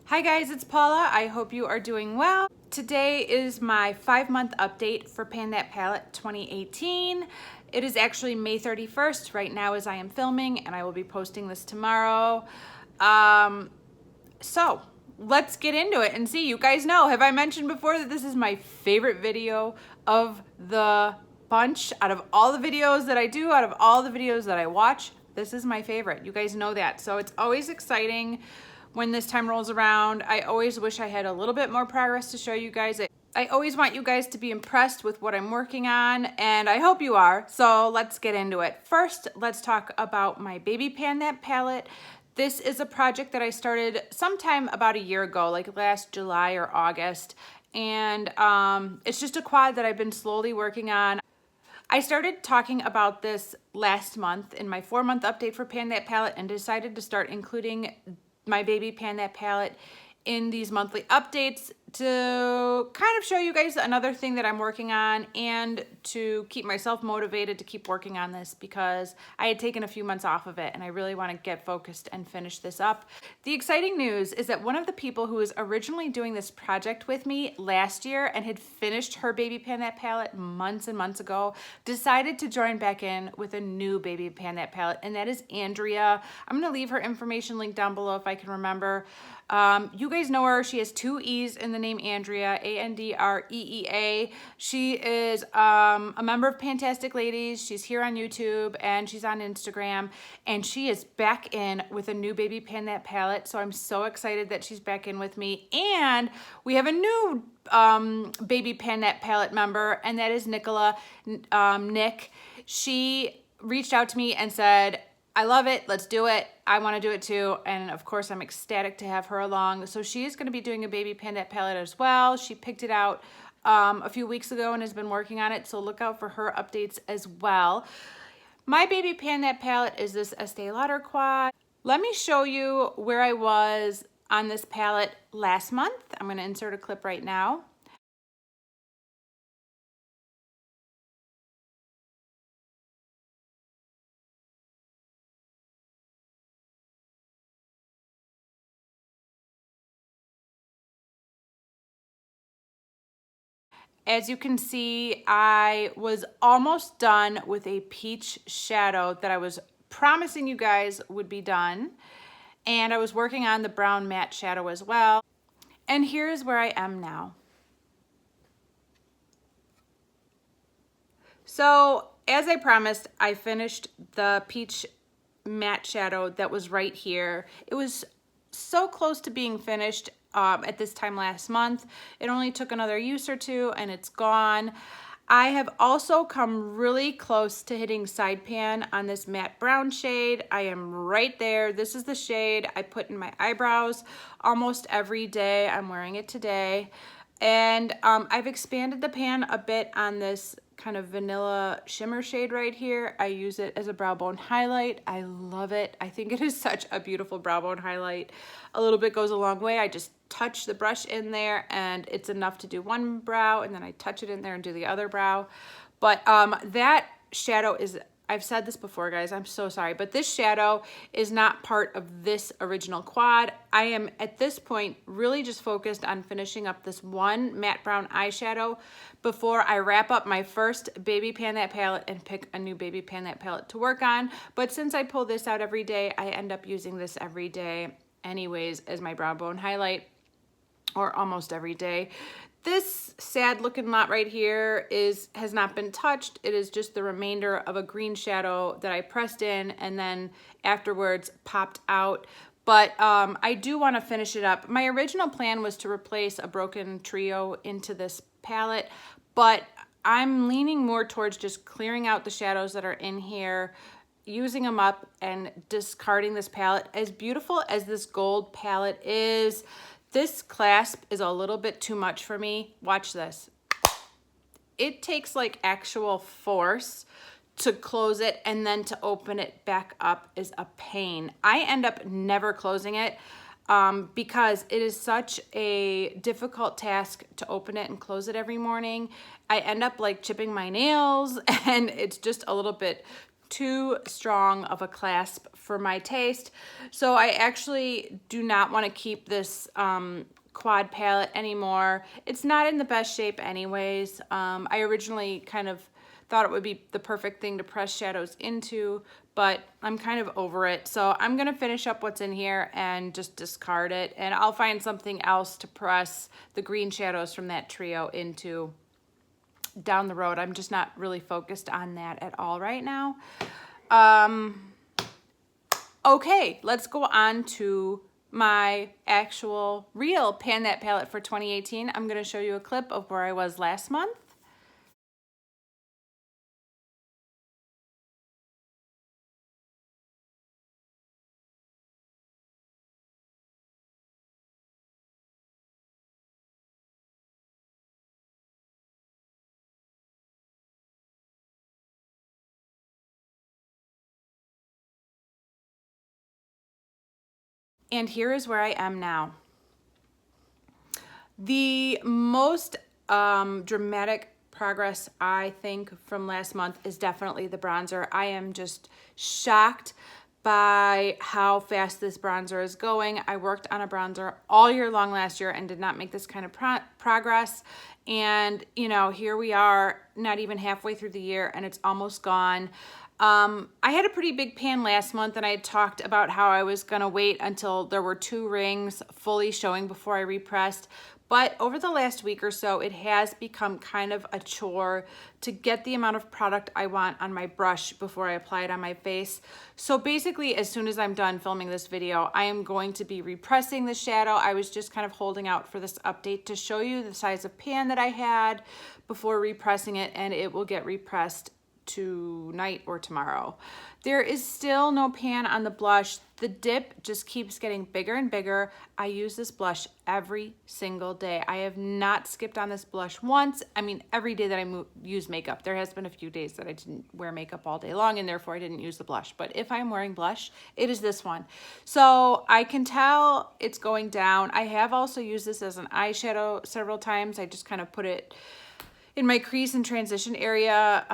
Hi guys, it's Paula. I hope you are doing well. Today is my 5-month update for Pan That Palette 2018. It is actually May 31st right now as I am filming, and I will be posting this tomorrow. So let's get into it and see. You guys know, have I mentioned before that this is my favorite video of the bunch? Out of all the videos that I do, out of all the videos that I watch, this is my favorite. You guys know that. So it's always exciting when this time rolls around. I always wish I had a little bit more progress to show you guys. I always want you guys to be impressed with what I'm working on, and I hope you are. So let's get into it. First, let's talk about my Baby Pan That palette. This is a project that I started sometime about a year ago, like last July or August. And it's just a quad that I've been slowly working on. I started talking about this last month in my 4-month update for Pan That palette and decided to start including my Baby Pan That palette in these monthly updates to kind of show you guys another thing that I'm working on and to keep myself motivated to keep working on this because I had taken a few months off of it and I really want to get focused and finish this up. The exciting news is that one of the people who was originally doing this project with me last year and had finished her Baby Pan That palette months and months ago decided to join back in with a new Baby Pan That palette, and that is Andrea. I'm going to leave her information linked down below if I can remember. You guys know her. She has 2 E's in the name Andrea, A-N-D-R-E-E-A. She is a member of Fantastic Ladies. She's here on YouTube and she's on Instagram, and she is back in with a new Baby Pan That palette. So I'm so excited that she's back in with me. And we have a new Baby Pan That palette member, and that is Nick. She reached out to me and said, I love it. Let's do it. I want to do it too. And of course, I'm ecstatic to have her along. So she is going to be doing a Baby Pan That palette as well. She picked it out a few weeks ago and has been working on it. So look out for her updates as well. My Baby Pan That palette is this Estee Lauder quad. Let me show you where I was on this palette last month. I'm going to insert a clip right now. As you can see, I was almost done with a peach shadow that I was promising you guys would be done. And I was working on the brown matte shadow as well. And here's where I am now. So, as I promised, I finished the peach matte shadow that was right here. It was so close to being finished at this time last month. It only took another use or two and it's gone. I have also come really close to hitting side pan on this matte brown shade. I am right there. This is the shade I put in my eyebrows almost every day. I'm wearing it today. And I've expanded the pan a bit on this kind of vanilla shimmer shade right here. I use it as a brow bone highlight. I love it. I think it is such a beautiful brow bone highlight. A little bit goes a long way. I just touch the brush in there and it's enough to do one brow, and then I touch it in there and do the other brow. But that shadow is, I've said this before, guys, I'm so sorry, but this shadow is not part of this original quad. I am, at this point, really just focused on finishing up this one matte brown eyeshadow before I wrap up my first Baby Pan That palette and pick a new Baby Pan That palette to work on. But since I pull this out every day, I end up using this every day anyways as my brow bone highlight, or almost every day. This sad looking lot right here has not been touched. It is just the remainder of a green shadow that I pressed in and then afterwards popped out. But I do want to finish it up. My original plan was to replace a broken trio into this palette, but I'm leaning more towards just clearing out the shadows that are in here, using them up and discarding this palette. As beautiful as this gold palette is, this clasp is a little bit too much for me. Watch this. It takes like actual force to close it, and then to open it back up is a pain. I end up never closing it because it is such a difficult task to open it and close it every morning. I end up like chipping my nails and it's just a little bit too strong of a clasp for my taste. So I actually do not want to keep this quad palette anymore. It's not in the best shape anyways. I originally kind of thought it would be the perfect thing to press shadows into, but I'm kind of over it. So I'm gonna finish up what's in here and just discard it, and I'll find something else to press the green shadows from that trio into down the road. I'm just not really focused on that at all right now. Okay, let's go on to my actual real Pan That palette for 2018. I'm gonna show you a clip of where I was last month. And here is where I am now. The most dramatic progress, I think, from last month is definitely the bronzer. I am just shocked by how fast this bronzer is going. I worked on a bronzer all year long last year and did not make this kind of progress. And, you know, here we are, not even halfway through the year, and it's almost gone. I had a pretty big pan last month, and I had talked about how I was gonna wait until there were 2 rings fully showing before I repressed. But over the last week or so, it has become kind of a chore to get the amount of product I want on my brush before I apply it on my face. So basically, as soon as I'm done filming this video, I am going to be repressing the shadow. I was just kind of holding out for this update to show you the size of pan that I had before repressing it, and it will get repressed tonight or tomorrow. There is still no pan on the blush. The dip just keeps getting bigger and bigger. I use this blush every single day. I have not skipped on this blush once. I mean, every day that I use makeup. There has been a few days that I didn't wear makeup all day long, and therefore I didn't use the blush. But if I'm wearing blush, it is this one. So I can tell it's going down. I have also used this as an eyeshadow several times. I just kind of put it in my crease and transition area.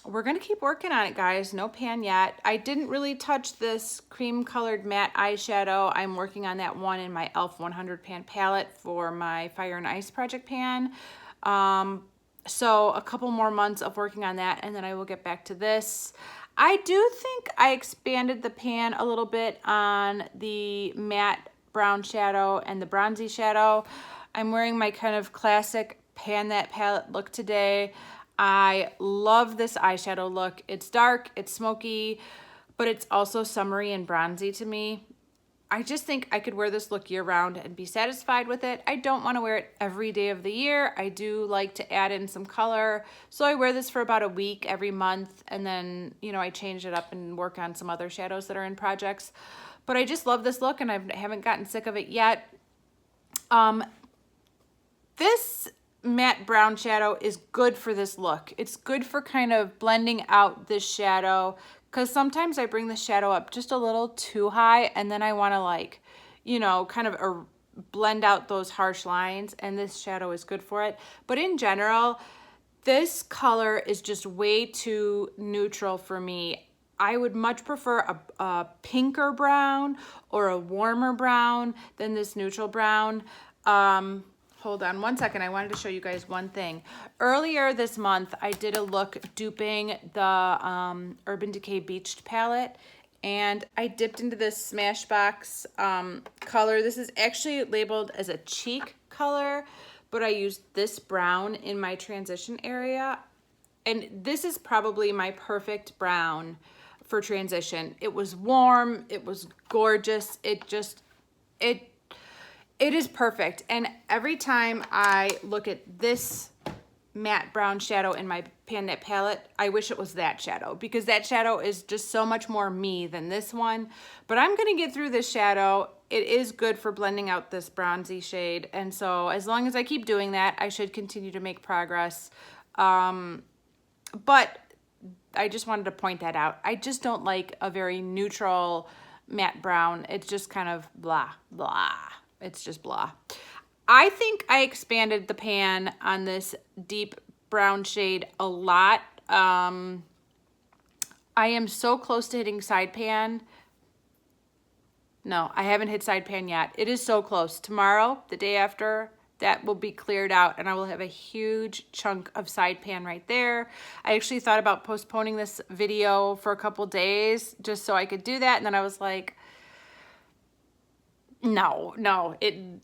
We're gonna keep working on it, guys. No pan yet. I didn't really touch this cream colored matte eyeshadow. I'm working on that one in my e.l.f. 100 pan palette for my Fire and Ice project pan. So a couple more months of working on that, and then I will get back to this. I do think I expanded the pan a little bit on the matte brown shadow and the bronzy shadow. I'm wearing my kind of classic Pan That palette look today. I love this eyeshadow look. It's dark, it's smoky, but it's also summery and bronzy to me. I just think I could wear this look year round and be satisfied with it. I don't want to wear it every day of the year. I do like to add in some color. So I wear this for about a week every month, and then, you know, I change it up and work on some other shadows that are in projects. But I just love this look, and I haven't gotten sick of it yet. This matte brown shadow is good for this look. It's good for kind of blending out this shadow, because sometimes I bring the shadow up just a little too high, and then I want to, like, you know, kind of blend out those harsh lines, and this shadow is good for it. But in general, this color is just way too neutral for me. I would much prefer a pinker brown or a warmer brown than this neutral brown. Hold on one second. I wanted to show you guys one thing. Earlier this month, I did a look duping the Urban Decay Beached palette, and I dipped into this Smashbox color. This is actually labeled as a cheek color, but I used this brown in my transition area, and this is probably my perfect brown for transition. It was warm, it was gorgeous, it is perfect. And every time I look at this matte brown shadow in my Pan That palette, I wish it was that shadow, because that shadow is just so much more me than this one. But I'm gonna get through this shadow. It is good for blending out this bronzy shade. And so as long as I keep doing that, I should continue to make progress. But I just wanted to point that out. I just don't like a very neutral matte brown. It's just kind of blah, blah. It's just blah. I think I expanded the pan on this deep brown shade a lot. I am so close to hitting side pan. No, I haven't hit side pan yet. It is so close. Tomorrow, the day after, that will be cleared out and I will have a huge chunk of side pan right there. I actually thought about postponing this video for a couple days just so I could do that. And then I was like, no,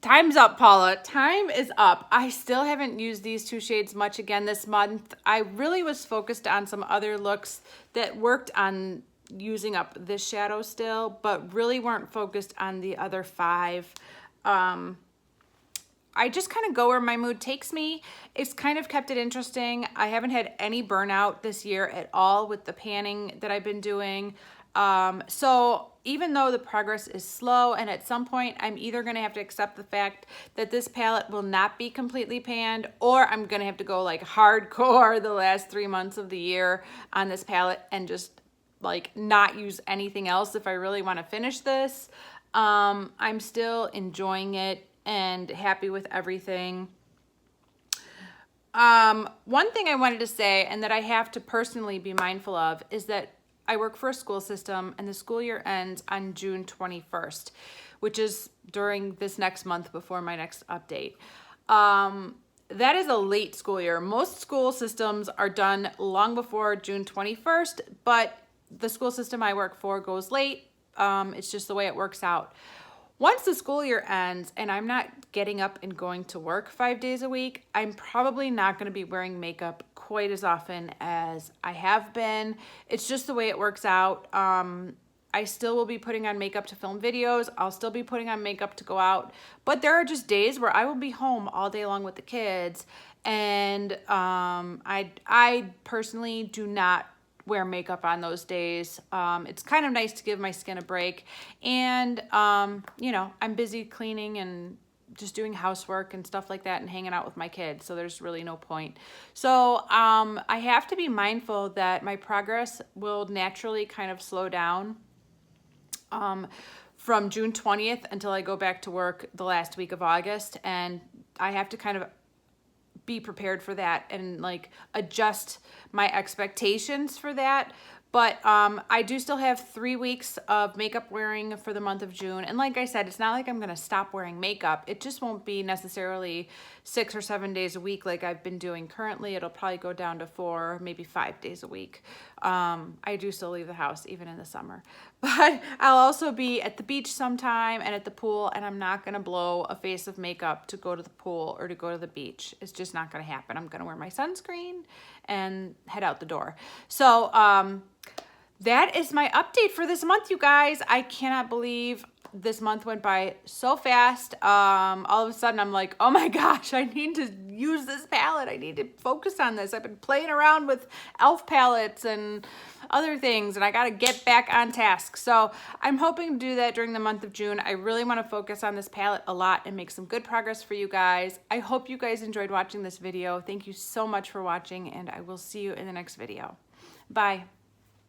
time's up, Paula. Time is up. I still haven't used these two shades much again this month. I really was focused on some other looks that worked on using up this shadow still, but really weren't focused on the other 5. I just kind of go where my mood takes me. It's kind of kept it interesting. I haven't had any burnout this year at all with the panning that I've been doing. So even though the progress is slow and at some point I'm either going to have to accept the fact that this palette will not be completely panned, or I'm going to have to go like hardcore the last 3 months of the year on this palette and just like not use anything else if I really want to finish this. I'm still enjoying it and happy with everything. One thing I wanted to say, and that I have to personally be mindful of, is that I work for a school system and the school year ends on June 21st, which is during this next month before my next update. That is a late school year. Most school systems are done long before June 21st, but the school system I work for goes late. It's just the way it works out. Once the school year ends and I'm not getting up and going to work 5 days a week, I'm probably not going to be wearing makeup quite as often as I have been. It's just the way it works out. I still will be putting on makeup to film videos. I'll still be putting on makeup to go out. But there are just days where I will be home all day long with the kids. And I personally do not wear makeup on those days. It's kind of nice to give my skin a break. And, you know, I'm busy cleaning and just doing housework and stuff like that and hanging out with my kids. So there's really no point. So I have to be mindful that my progress will naturally kind of slow down from June 20th until I go back to work the last week of August. And I have to kind of be prepared for that and like adjust my expectations for that. But I do still have 3 weeks of makeup wearing for the month of June. And like I said, it's not like I'm going to stop wearing makeup. It just won't be necessarily 6 or 7 days a week like I've been doing currently. It'll probably go down to 4, maybe 5 days a week. I do still leave the house even in the summer. But I'll also be at the beach sometime and at the pool, and I'm not going to blow a face of makeup to go to the pool or to go to the beach. It's just not going to happen. I'm going to wear my sunscreen and head out the door. So that is my update for this month, you guys. I cannot believe this month went by so fast. All of a sudden I'm like, oh my gosh, I need to use this palette. I need to focus on this. I've been playing around with e.l.f. palettes and other things, and I got to get back on task. So I'm hoping to do that during the month of June. I really want to focus on this palette a lot and make some good progress for you guys. I hope you guys enjoyed watching this video. Thank you so much for watching, and I will see you in the next video. Bye.